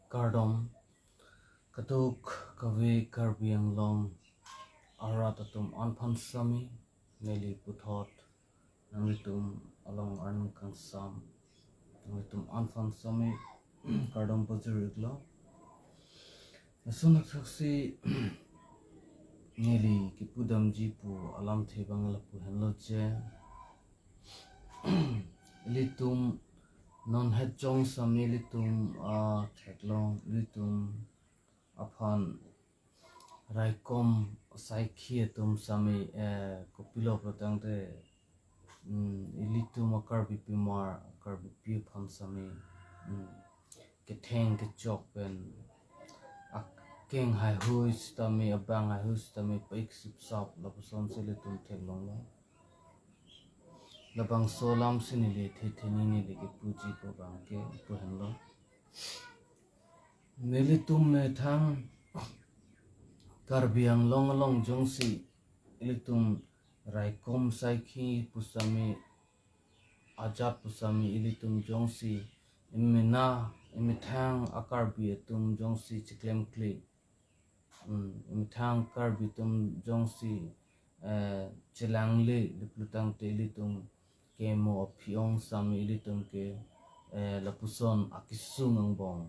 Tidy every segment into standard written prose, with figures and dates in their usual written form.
Kardom Katuk Kavi Karbi ang long Arat Atum Anpan Sami Neli Puthot Nangitum along Arnum Kang Sam Nangitum Anpan Sami Kardom Pazuriglo Nasunak Saksi Neli Kipudam Jipu Alam Thebang Lapu Henloje Ilitum non hejong sami litum theklong litum aphan raikom saikhi tum sami kopilo protang te ilitum akarbi pimar akarbi pi phan sami ke theng ke chok pen akeng hai hui stami abang hai hui stami paik sip sap lapuson se litum theklong lo labang solam sinili thetheni ni leke puji ko bangke puhenlo nelitum me thang karbiang long jongsi ilitum raikom saikhi pusami ajat pusami ilitum jongsi imena imithang akarbi tum jongsi chiklem kli imithang karbi tum jongsi chilangle liplutang te ilitum kemo piong sami ilitum ke lapuson akisung ang bong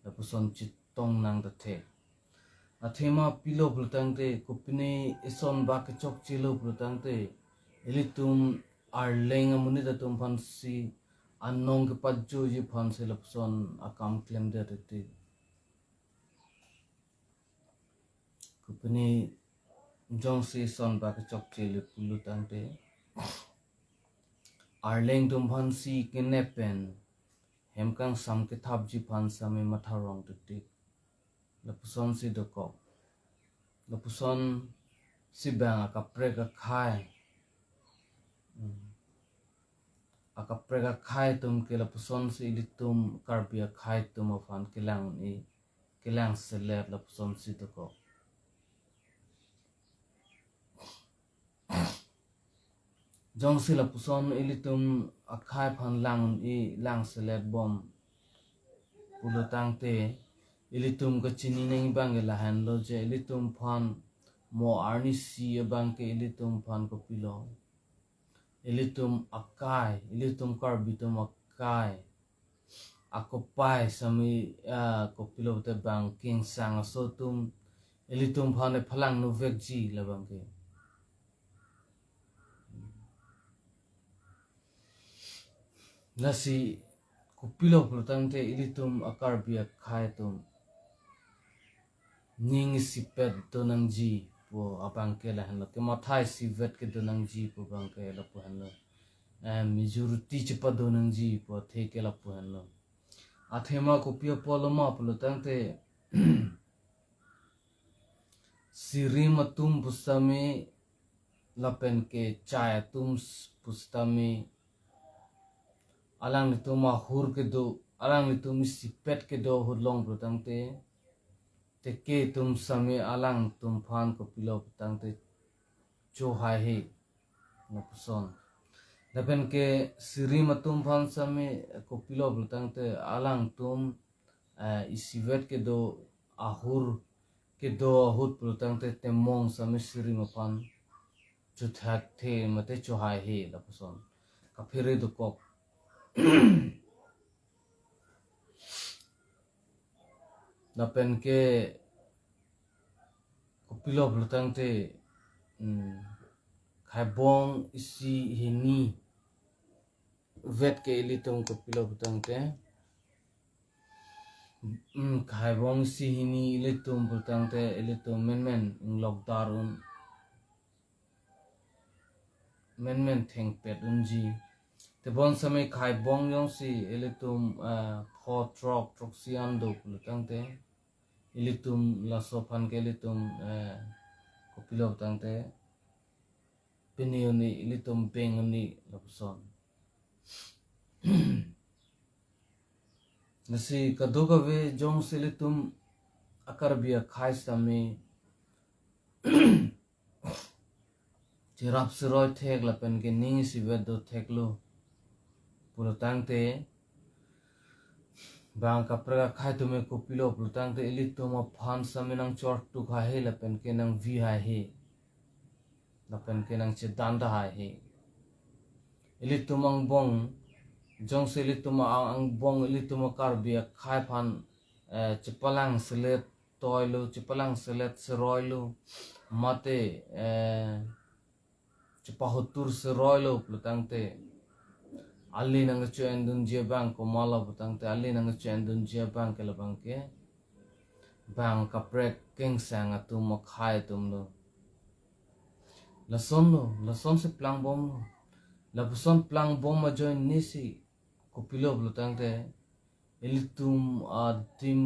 lapuson chitong nang dathe athema pilo blutang te kupini ison ba ke chok chilo blutang te ilitum arleng amuni datum phansi annong ke pajjo ji phanse lapuson akam klem de te kupini jongsi son ba ke chok chilo blutang te Arleng tum phansi kinepen hemkang sam ke thap ji phan sami matharong tik lapuson si doko lapuson si bang akapre ka khai tum ke lapuson si ilitum karbia khai tum afan kilang selet lapuson si doko jong sila puson ilitum akhai phan lang selet bom pulutang te ilitum ka chini nang bang la han lo je ilitum phan mo arni si bang ke ilitum phan ko pilo ilitum akai ilitum karbitum akai akopai sami ko pilo te bang king sang so tum ilitum phan phalang no vekji la bang ke nasi kupilo plutang te ilitum akarbia khai tum ning sipet donang ji po abang ke la hanlo ke mathai si vet ke donang ji po bang ke la po hanlo majority chipa donang ji po the ke la po hanlo athema kupio poloma plutang te sirimatum pusami lapen ke chaya tum pustami alang ni tuma hur ke do alang ni tum sipet ke do hurlong brutang te ke tum sami alang tum phan ko pilo brutang te cho hai he na puson lapen ke siri matum phan sami ko pilo brutang te alang tum isivet ke do ahur ke do hut brutang te temong sami siri mapan chu thak the mate cho hai he la puson ka phire do kok napen ke kupilo blutang te khaibong isi hini vet ke ilitum kupilo blutang te khaibong si hini ilitum blutang te ilitum men lockdown men thengpet unji te bon samay khaibong yong si ilitum pho trok siam do blutang te ilitum la sofan ke ilitum kopilo blutang te piniuni ilitum penguni lapuson nasi kadoga ve jong silitum akarbia khai sami chirap siroi thek lapen ke ning si vedo theklo pulutang te bang kaprega khai tume kopilo plutang te elit tuma phan saminang chort tu kha he lapen ke nang vi ha he lapen ke nang che danda ha he elit tumang bong jong se elit tuma ang bong elit tuma Karbi khai phan chepalang selet toilu chepalang selet seroilu mate cepahutur seroilu plutang te ali nang chuan dun je bang ko mala butang te ali nang chuan dun je bang ke labang ke bang kaprek king sang atum mo khai tum lo la son se plang bom lo la son plang bom ma join nisi ko pilo butang te elitum a tim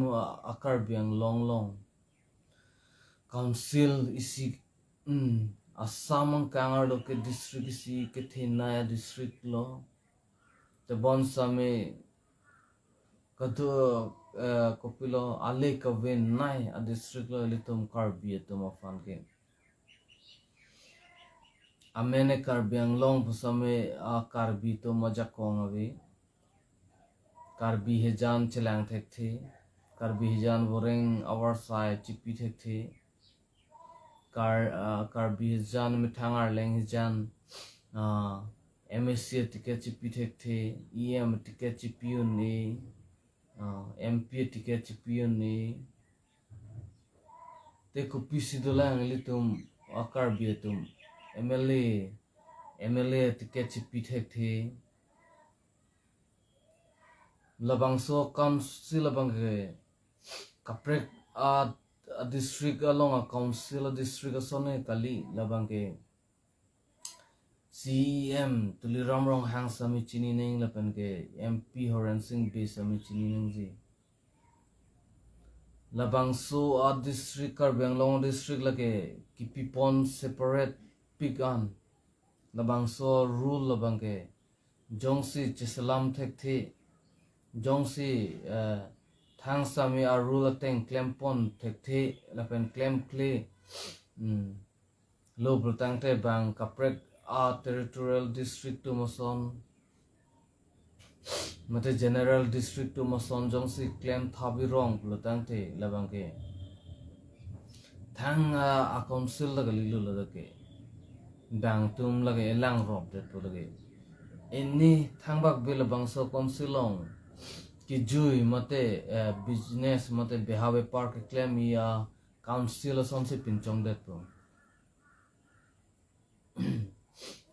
a Karbiang long long council isi asamang kangar lo ke district isi ke thinaya district lo te bon same kadu kopilo ale ka wen nai a district lo litum Karbi atum afan ke amene Karbiang long pusame a Karbi to majakong avi Karbi hejan chelang thek the Karbi hejan boreng our side chipi thek the Karbi hejan mithangar leng hejan MSC ticket chipi thek the EM ticket chipi ni MP ticket chipi ni te kupisi dolang litum Karbi atum MLA ticket chipi thek the labang so council labang ke kaprek a district along a council a district a sone kali labang ke CEM tuli ramrong hang sami chini neng lapan ke MP Horan Singh be sami chini neng ji labang so a district Karbiang long district lake kipi pon separate pigan labang so rule labang ke jongsi chisalam thek the jongsi thang sami a rule teng claim pon thek the lapen claim clay lo brutang te bang kaprek a territorial district to mason mate general district to mason jongsi claim thabi wrong brutang te labang ke thang a council lagali lu lagake bang tum lage elang rob det to lage inni thangbak bil bang so council long ki jui mate business mate behave park claim ya council son se pinchong det pro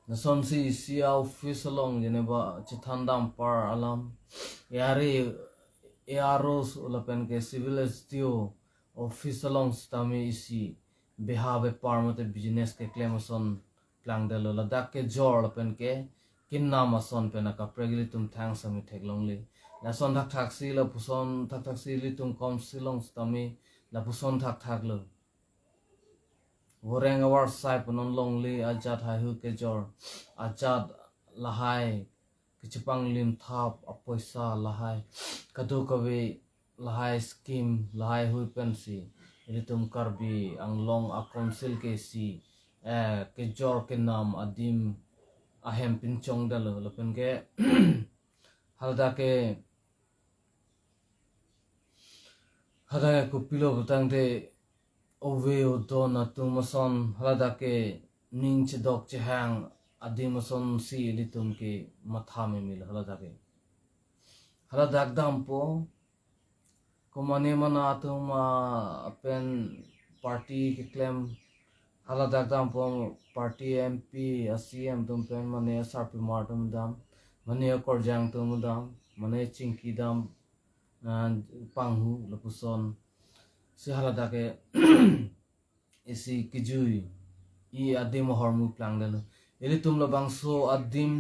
na son si sia office long jeneba chithandam par alam yare aros ulapen ke civil STO office long stami isi behave par mate business ke claim son plang delo ladak ke jor ulapen ke kin nama son pena ka pregli tum thang sami theklongli la son thak thak si la puson thak thak si li tum kom silong stami la puson thak thak lo goreng awar sai punon longli ajat hai hu ke jor ajat lahai kichipang lim thap apoisa lahai kadu kawe lahai scheme lahai hu pensi li tum Karbi ang long a council ke si ke jor ke nam adim ahem pinchong dalo lapen ke halda ke kupilo butang de ove odon atumason halda ke ning chedok chehang adimason si litum ke matha me mil halda dampo kumane mana atuma pen party ke claim halda dampo party MP CM tum pen mane sarpi martum dam mane korjang tum dam mane chingki dam panghu lapuson si halada ke isi kijui I adim hormu plang dalo ili tum labangso adim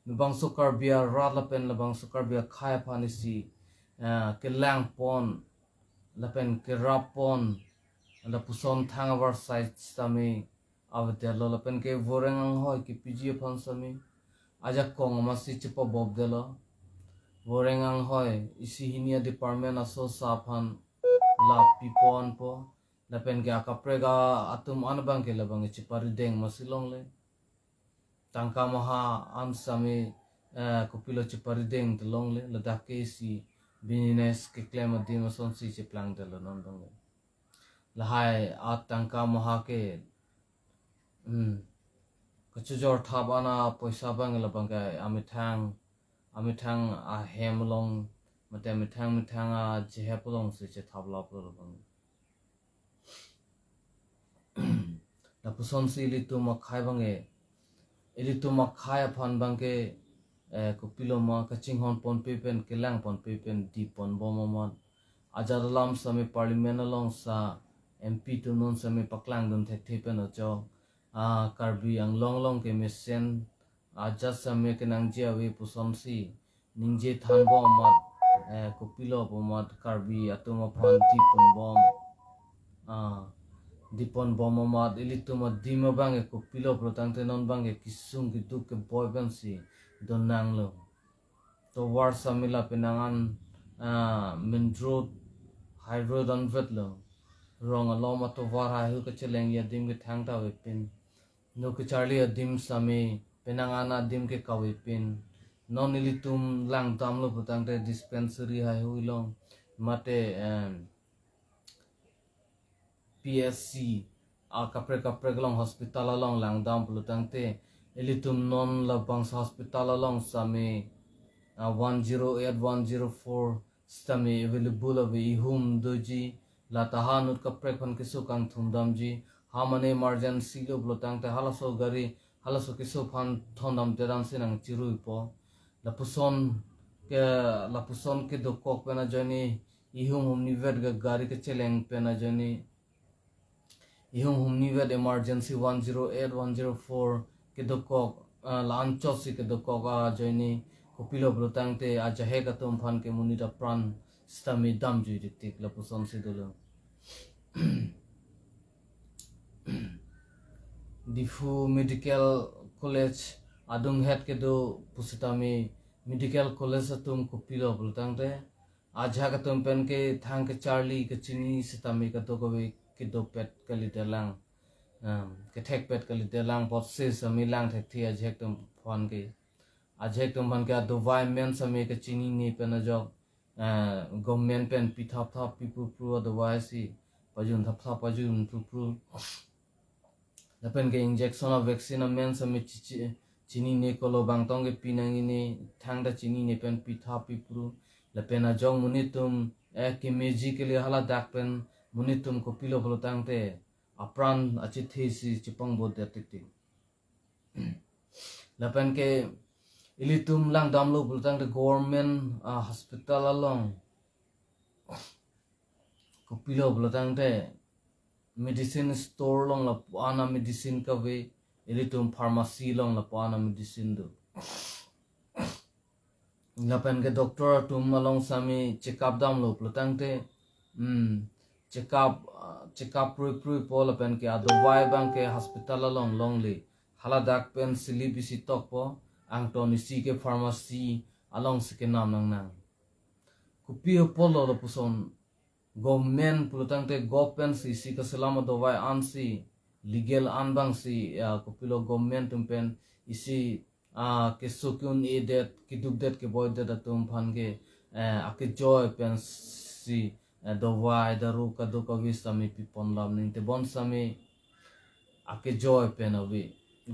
labangso Karbia rat lapen labangso Karbia khai panisi ke lang pon lapen ke rapon lapuson thangavar site sami avdelo lapen ke voreng ang hoy ki PG pon sami aja kong masi chipa bob delo voreng ang hoy isi hinia department aso saphan la pipon po lapen ke akaprega atum anbang ke labang chipari deng masilong le tangka maha ansami kupilo chipari deng telong le ladake si business ke claim di mason si che plang de lo non dong lahai at tangka maha ke kachujor thabana poisa bang la bang kai amithang a hemlong mate mithang a jehepolong si che thabla pro bang la puson si li tu ma khai bang e ili tu ma khai phan bang ke ko piloma kaching hon pon pe pen kelang pon pe pen di pon bomomon ajaram same parliament along sa mp tu non same paklang don thek the pen ocho karbi ang long ke mesen ajas same ke nang je awe pusom si ningje than bomot ko pilo bomot karbi atuma phan di pon bom dipon bomomot ilituma dima bang ko pilo protang te non bang Kesung gitu ke boy bang si don nang lo to war samila penangan min road high road on vet lo rong aloma to war ha hu ke cheleng ya dim ke thang ta we pin no ke charlie dim sami penangana dim ke kawe pin non ilitum lang dam lo protang te dispensary ha hu long mate PSC kapre long hospital along lang dam plutang te ilitum non la bangs hospital along sami 108 104 stami available of ihum doji la tahanut kapre kon kisu kang thumdam ji hamane emergency lo plutang te halaso gari halaso kisu phan thondam teran sinang chirui po la puson ke dokok pena jani ihum humni vet ga gari ke cheleng pena jani ihum humni vet emergency 108 104 ke dokok lanchot si ke dokok joini kopilo brotang te ajahe ka tum phan ke munita pran stami dam ju dik la puson si dolo difu medical college adung het ke do pusitami medical college atum kopilo brotang te aja ka tum pen ke thang ke charlie ke chini sitami ka to ko ke do pet kali delang ke thek pet kali delang pot se sami lang thek thi ajek tum phon ke ajek tum phan ke do vai men sami ke chini ni pen jok government pen pi thap pipu pro otherwise si pajun thap pajun pro la pen ke injection of vaccine men sami chini ne kolo bang tong ke pinang ini thang da chini ne pen pi thap pipu la pen ajong munitum ke meji ke le hala dak pen munitum ko pilo bolotang te apran achithi si chipang bod de tik lapan ke ilitum lang damlo bolotang te government hospital along ko pilo bolotang te medicine store long la ana medicine ka we ilitum pharmacy long la ana medicine do lapan ke doctor tum along sami check up damlo bolotang te check up pru pol pen ke adwai bang ke hospital along longli haladak pen sili bisi tokpo angton si ke pharmacy along si ke nam nang kupi polo lo puson government pulutang te gopen si ke selama dowai ansi legal anbang si kupilo government tumpen isi ke sukun edet kidubdet ke boydet atum phan ke ake joy pen si dowai daru kadu kawi sami pipon lam ning te bon sami ake joy pen awi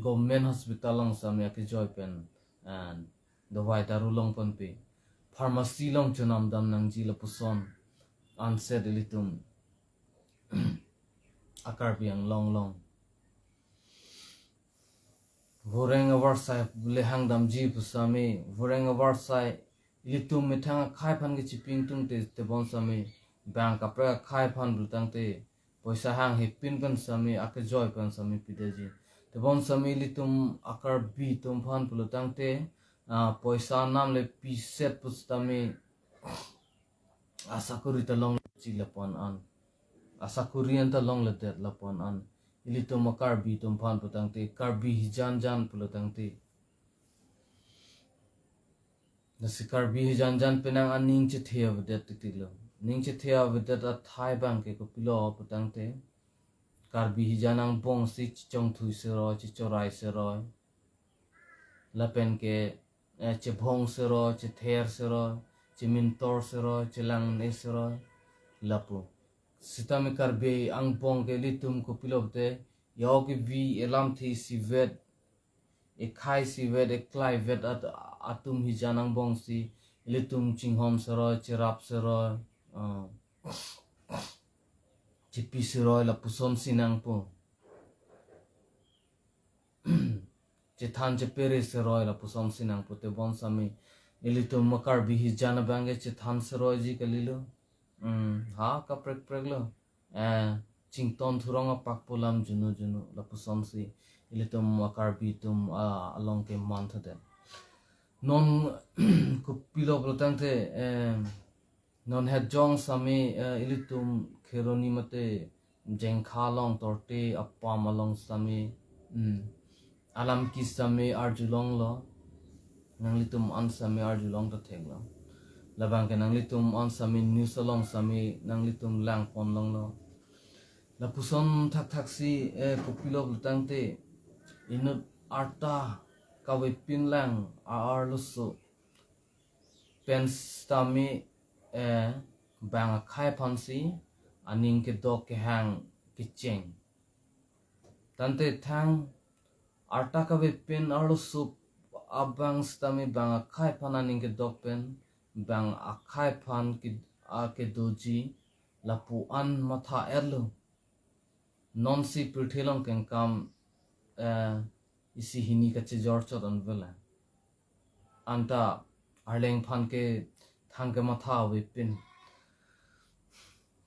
government hospital long sami ake joy pen and dowai daru long pon pe pharmacy long chunam dam nang ji la puson anset elitum akar piang long voreng awar sai lehang dam ji pusami voreng awar sai ilitum mithang khai phan ge chiping tung te bon sami bank apra khai phan bultang te poisa hang hepin pan sami ake joy pan sami pideji te bon sami litum akar bi tum phan bultang te poisa nam le pi set pustami asakuri ta long chi lapon an asakurian ta long le det lapon an ilitum akar bi tum phan putang te karbi jan pulutang te nasi karbi jan penang aning che thea vedet tikilo ning che thea vedet a thai bang ke ko pilo putang te karbi janang bong si chong thui se ro chi chorai se ro la pen ke che bhong se ro che ther se ro cimintor sero cilang ne sero lapu sitami Karbi ang bong ke litum ko pilopte yogi vi elam thi sivet e khai sivet e klai vet at atum hi janang bong si litum chinghom sero chirap sero chipi sero la pusom sinang po Chethan Chepere Seroy la pusom sinang po te bon sami ilitum makar bihi jana bange chethan seroy ji kalilo ha ka prek prek lo chington thurong pak polam junu junu la pusom si ilitum makar bitum along ke month de non kupilo protang te non het jong sami ilitum kheroni mate jengkha long torte appam along sami alam ki sami arjulong lo nanglitum an sami arjulong to theglo labang ke nanglitum an sami news along sami nanglitum lang pon long lo la puson thak thak si kupilo lutang te inut arta kawe pin lang ar lusu pens tami bang khai phansi aning ke dok ke hang ke cheng tante thang arta ka pin arlo sup abang stami bang khai phana ning ke dok pen bang akhai phan ki a ke doji lapu an matha erlo non si prithelong ken kam isi hini ka che jor chot an vela anta arleng phan ke thang ke matha we pin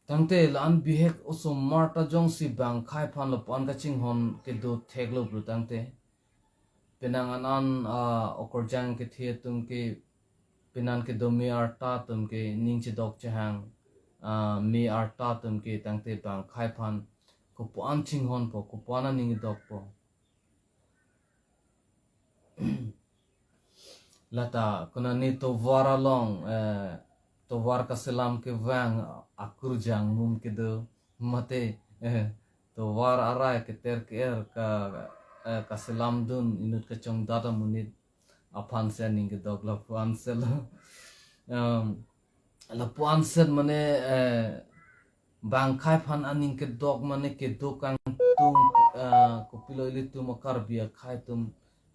tangte lan bihek oso marta jong si bang khai phan lo pan ka ching hon ke do theglo bru tangte penangan an okorjang ke thie tum ke penan ke do mi arta tum ke ning che dok che hang mi arta tum ke tangte bang khai phan ko pan ching hon po ko pana ning dok po lata kuna ni to vara long to war ka selam ke vang akur jang mum ke do mate to war arai ke ter ke er ka selam dun inut ka chong data munit apan sen ning ke dog la puan sel la puan sen mane bang khai phan aning ke dog mane ke do kang tum ko pilo ile tum makar bia khai tum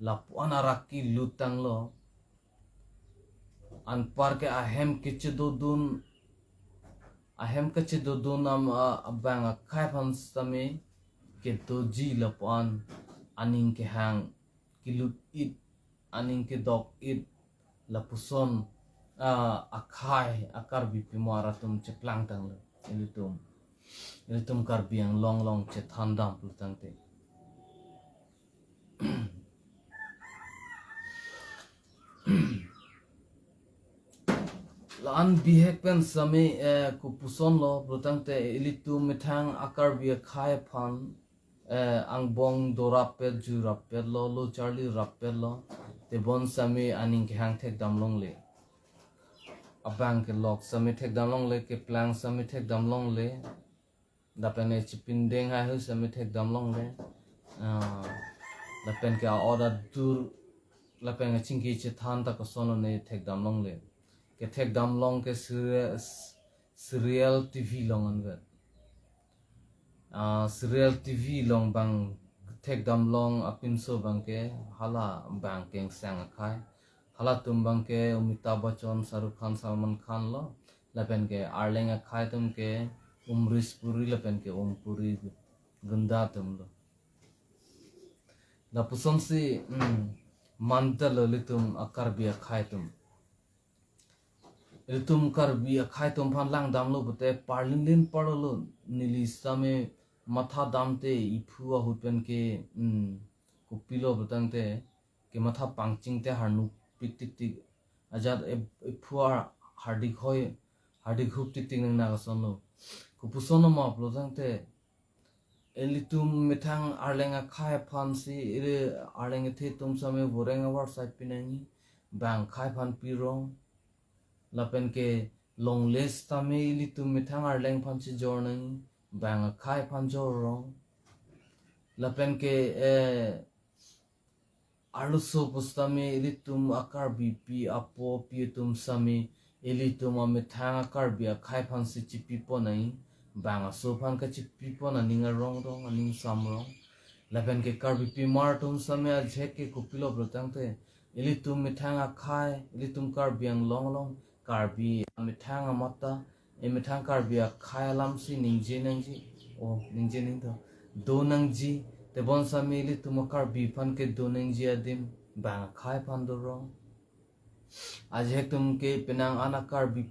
la puan araki lutang lo an par ke ahem kiche do dun am bang khai phan sami ke do ji la puan aning ke hang kilut it aning ke dog it la puson akhai akar bi pimara tum cheplang tang lo ilitum Karbi yang long long che thandam pultang te lan bihek pen sami ku puson lo pultang te ilitum mithang akar bi khai phan ang bong do rapel ju rapel lo charlie rapel lo te bon sami aning ke hang thek dam long le abang ke lok sami thek dam long le ke plang sami thek dam long le dapene chipin deng hai hu sami thek dam long le lapen ke order dur lapen chingki che than ta ko sono ne thek dam long le ke thek dam long ke serial tv long an ve serial tv long bang thek dam long apin so bang ke hala bang keng sang khai hala tum bang ke Amitabh Bachchan Shahrukh Khan Salman Khan lo lapen ke arleng khai tum ke umris puri lapen ke puri gunda tum lo la pusom si manta lo litum akar bia khai tum litum Karbi khai tum phan lang dam lo bute parlin parlo nili same matha damte ipu hupen ke kupilo butang te ke matha pangching te harnu pik tik tik ajat ipuar hardik hup tik tik nang na sono kupusono ma plotang te elitum mithang arlenga khai phan si ire arlenga the tum same borenga war side pinangi bang khai phan pirong lapen ke long list tame elitum mithang arleng phan si jornang bang khai phan jorong lapen ke arluso pustame elitum akar bp apo pi tum sami ili tu ma mithanga Karbi a khai phan si chipi po nai banga so phan ka chipi po na ninga rong rong aning sam rong lapen ke Karbi pi mar tum same a jhek ke kupilo brotang te ili tu mithanga khai ili tum Karbi ang long long Karbi mithanga mata e mithang Karbi a khai lam si ningje nangji o ningje ning to do nangji te bon same ili tu ma Karbi phan ke do nangji adim banga khai phan do rong आज है तुम के पेनांग आना Karbi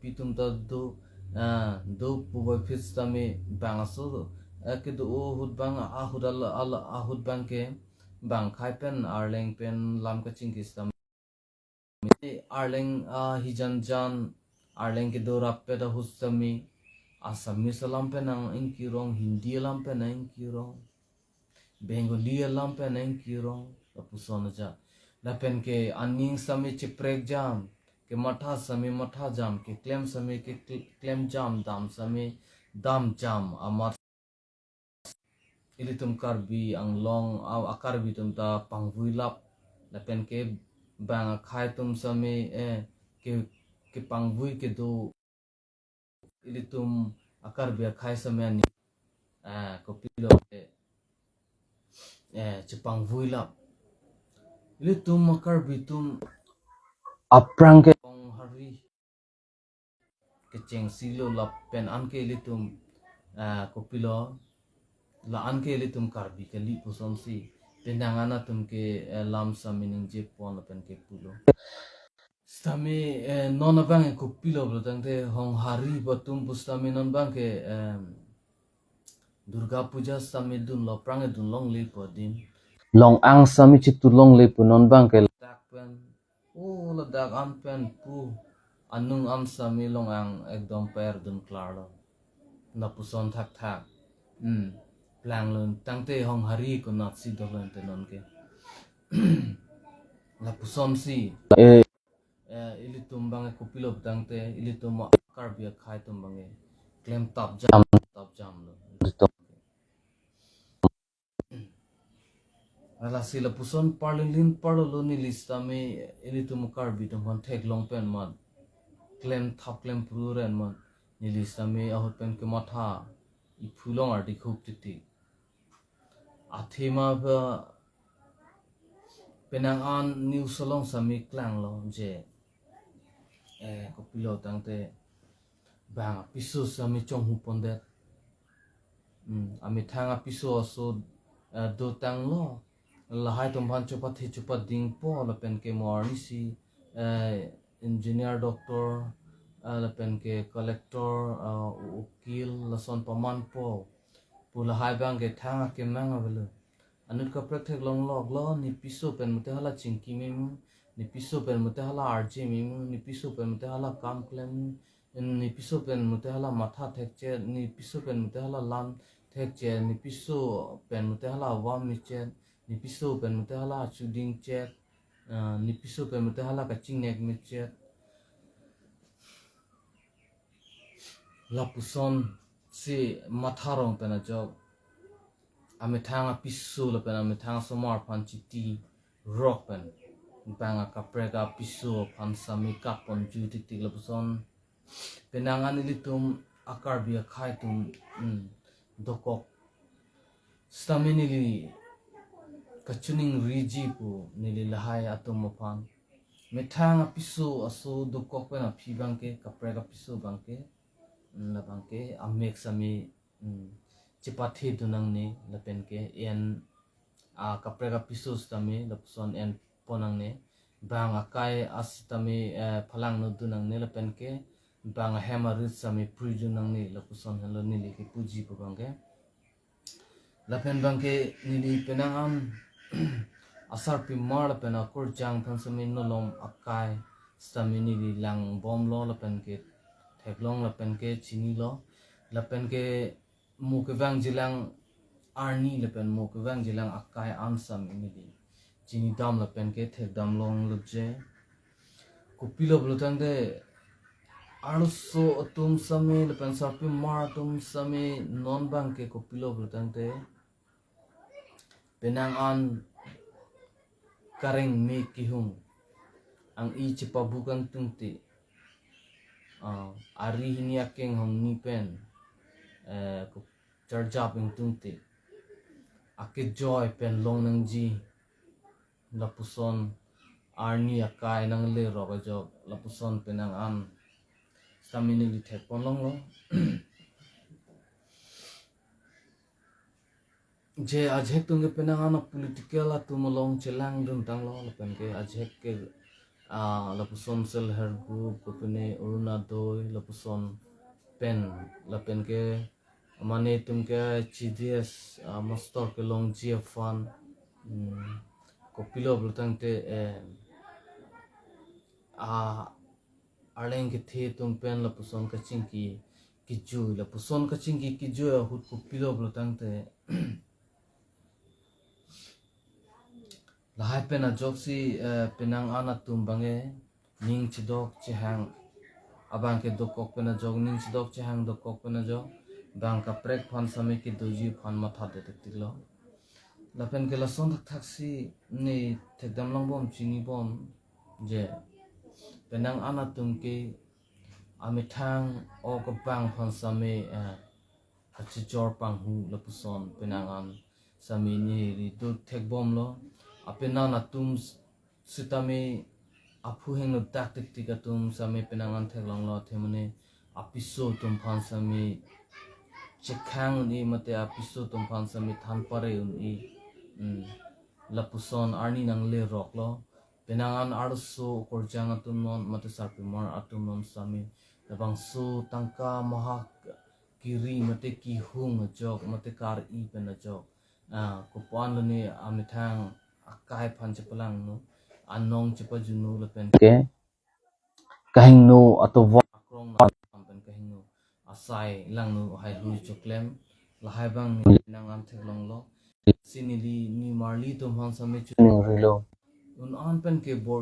pi tum ta do pu फिस तमे बांगसो के do hut bang ahut bang ke bang khai pen arleng pen lam ka ching kis tam arleng hijan jan arleng ke do rap pe da hus tami asami salam pen ang inki rong hindi lam pen ang inki rong bengali lam pen ang inki rong apusona ja lapen ke aning sami chiprek jam ke matha sami matha jam ke claim sami ke claim jam dam sami dam jam amar ilitum Karbi ang long akarbi tum ta pangvuilap lapen ke bang khai tum sami ke pangvui ke do ilitum akarbi khai sami ani kopilo che pangvuilap ilitum Karbi tum aprang ke ong hari keceng silo la pen an ke litum kopilo la an ke litum Karbi ke li puson si pendangana tum ke lam samining je pon la pen ke pulo stami non abang kopilo bro tangte hong hari batum pustami non bang ke Durga Puja sami dun lo prang dun long le podin long ang sami chitu long le punon bang ke dak pen la dak an pen pu anung am sami long ang ekdom per dun klar lo na puson thak thak plang lon tangte hong hari ko na si do lon te non ke la puson si ili tumbang ko pilo tangte ili tum Karbi khai tumbang claim top jam lo ala sila puson parlin parlo ni lista me ili tum Karbi tum hon thek long pen man claim thap claim pruren man ni lista me ahot pen ke matha I phulong arti khuk titi athema ba penang an new salong sami klang lo je ko pilo tangte bang piso sami chong hu pondet ami thanga piso so do tang lo lahai tom ban chupat ding po la pen ke mor ni si engineer doctor la pen ke collector ukil la son paman po pula hai bang ke thanga ke manga belu anut ka prathek long log lo ni piso pen mute hala chingki memu ni piso pen mute hala rj memu ni piso pen mute hala kam klem ni piso pen mute hala matha thekche ni piso pen mute hala lam thekche ni piso pen mute hala wam miche ni piso pen mute hala chuding che ni piso pen mute hala kaching nek miche la puson si matharong pena job ame thanga piso la pen ame thanga somar pan chiti rock pen banga kaprega piso pan sami kapon ju tik tik la puson penangan ilitum Karbi khai tum dokok stamini li kachuning riji pu nili lahai Atum pan methanga piso aso dokok pena phi bangke kaprega piso bangke la bangke amek sami chipathe dunang ne lapen ke en kaprega piso stami lapson en ponang ne bang akai astami phalang no dunang ne lapen ke bang hemarit sami prijunang ne lapuson hello nili ke puji pu bangke lapen bangke nili penangan asar pi mar lapen akur jang than sami nolom akai stami nili lang bom lo lapen ke theklong lapen ke chini lo lapen ke mukevang jilang arni lapen mukevang jilang akai ansam ini di chini dam lapen ke thek dam long lubje kupilo blutang de arso Atum same lapen sarpi mar Atum same non bang ke kupilo blutang de penang an kareng me kihung ang I chipa bukan tungti ari hini akeng hong ni pen ko charja ping tungte ake joy pen long nang ji lapuson arni akai nang le roga jog lapuson penang an stamini li thek pon long lo je ajek tunge penang an political atumolong chelang dun tang lo pen ke ajek ke lapuson sel her group ko pene uruna doi lapuson pen la pen ke mane tumke CDS mastor ke long GF fan ko pilo blutang te arleng ke the tum pen la puson ka chingki kiju la puson ka chingki kiju hut ko pilo blutang te la hai pen a joksi penang ana tum bange ning chidok chehang abang ke dok kok pen a jog ning chidok chehang dok kok pen a jog bang ka prek fan same ki doji fan matha de tiklo la pen ke la son thak thak si ni thekdam long bom chini bom je penang ana tum ke amithang o ko bang fan same hachi jor pang hu la puson penang an sami ni ri tu thek bom lo apena na tum sitame apu heng no dak tik tik atum same penang an thek long lo themane apiso tum fan sami chekhang ni mate apiso tum fan sami than pare un I lapuson arni nang le rock lo penangan arso korjang atum non mate sarpimar atum non sami labang so tangka mahak kiri mate ki hung jok mate kar I pen jok kupuan lo ni amithang akai phan chepalang no anong chepa junu le pen ke kahing no atova krong na pen kahing no asai lang no hai hu choklem la hai bang ni nang am theklong lo sinili ni marli tum han same chuning rilo un an pen ke bor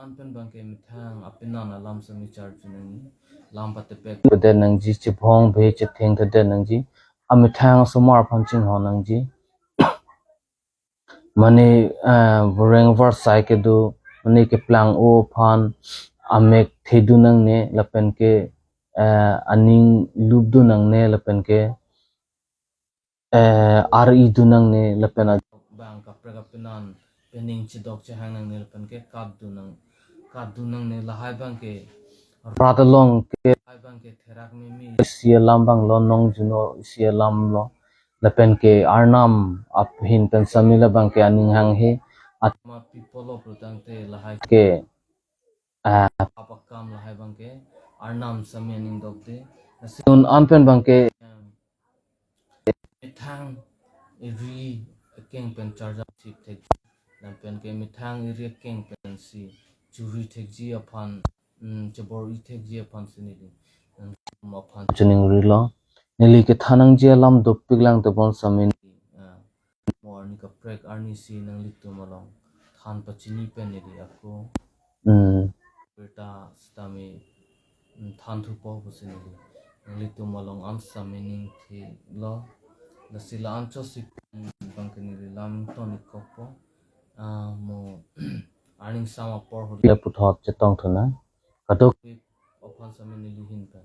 an pen bang ke mithang apina na lam same char chuning lam pate pek de nang ji chipong be che theng de nang ji amithang sumar phan ching ho nang ji mane voreng var sai ke do mane ke plang o phan amek thedu nang ne lapen ke aning lup du nang ne lapen ke RE du nang ne lapen bang ka pra kapinan pening chidok che hang nang ne lapen ke kap du nang ne lahai bang ke ratalong ke lahai bang ke therak me mi sia lam bang lo nong juno sia lam lo lapen ke arnam aphin pen samila bang ke aning hang he atma people of rutang te lahai ke apakam lahai bang ke arnam samyaning dokte sun anpen bang ke mithang iri keng pen charja chip tek dan pen ke mithang iri keng pen si churi tek ji aphan chabor I tek ji aphan sinili ma phan chuning rilo nili ke thanang je lam dop piglang te bon samin morning ka prek arni si nang litu malong than pachini pen iri ako beta stami than thu po sinili nang litu malong am samining thi lo na sila ancho si bangkani lam tonic kopo mo aning sama por le puthot chetong thuna katok ophan samini lihin pa